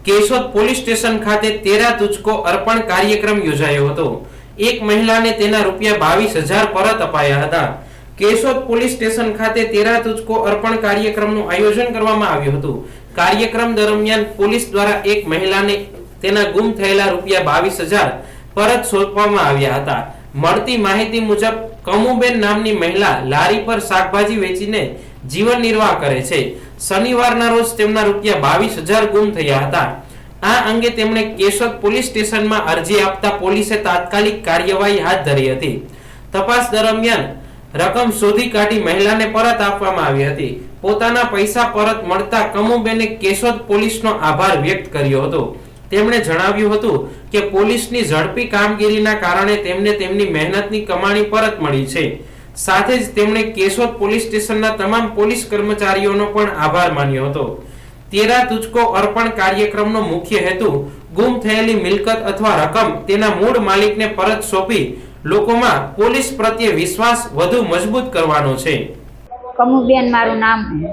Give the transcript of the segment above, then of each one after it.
Keshod police station ખાતે તેરા તુજકો અર્પણ કાર્યક્રમ યોજાયો હતો। એક મહિલાને તેના ₹22,000 પરત અપાયા હતા। કેશોદ પોલીસ સ્ટેશન ખાતે તેરા તુજકો અર્પણ કાર્યક્રમનું આયોજન કરવામાં આવ્યું હતું। કાર્યક્રમ દરમિયાન પોલીસ દ્વારા એક મહિલાને તેના ગુમ થયેલા ₹22,000 પરત સોંપવામાં આવ્યા હતા। મળતી માહિતી મુજબ કમુબેન નામની મહિલા લારી પર શાકભાજી વેચીને જીવન નિર્વાહ કરે છે। શનિવારના રોજ તેમના ₹22,000 ગુમ થયા હતા। આ અંગે તેમણે કેશોદ પોલીસ સ્ટેશનમાં અરજી આપતા પોલીસે તાત્કાલિક કાર્યવાહી હાથ ધરી હતી। તપાસ દરમિયાન રકમ શોધી કાઢી મહિલાને પરત આપવામાં આવી હતી। પોતાના પૈસા પરત મળતા કમુબેને કેશોદ પોલીસનો આભાર વ્યક્ત કર્યો હતો। તેમણે જણાવ્યું હતું કે પોલીસની ઝડપી કામગીરીના કારણે તેમને તેમની મહેનતની કમાણી પરત મળી છે। સાથે જ તેમણે કેશોદ પોલીસ સ્ટેશનના તમામ પોલીસ કર્મચારીઓનો પણ આભાર માન્યો હતો। તેરા તુજકો અર્પણ કાર્યક્રમનો મુખ્ય હેતુ ગુમ થયેલી મિલકત અથવા રકમ તેના મૂળ માલિકને પરત સોંપી લોકોમાં પોલીસ પ્રત્યે વિશ્વાસ વધુ મજબૂત કરવાનો છે। કમુબેન મારું નામ છે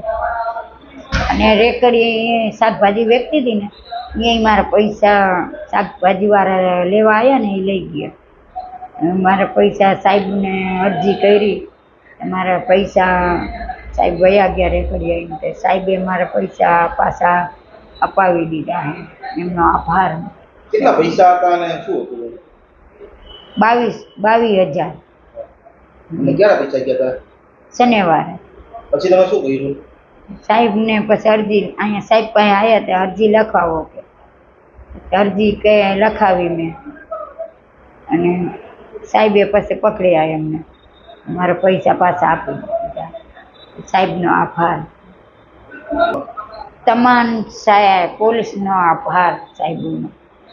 અને રેકડી શાકભાજી વેચતી હતી ને એ મારા પૈસા શાકભાજી વાળા લેવા આવ્યા ને એ લઈ ગયા। મારા પૈસા સાહેબને અરજી કરી, મારા પૈસા સાહેબ વયા ગયા રેકડી આવીને, સાહેબે મારા પૈસા પાછા અપાવી દીધા છે, એમનો આભાર। કેટલા પૈસા હતા અને શું હતું? 22,000। ક્યારે પૈસા ગયા હતા? શનિવારે। પછી તમે શું કર્યું? સાહેબને પછી અરજી અહીંયા સાહેબ પાસે આવ્યા હતા, અરજી લખાવો કે અરજી કે લખાવી મેં, અને સાહેબે પછી પકડ્યા એમને, મારા પૈસા પાછા આપી દીધા। સાહેબનો આભાર, તમામ સાહેબ પોલીસનો આભાર સાહેબનો।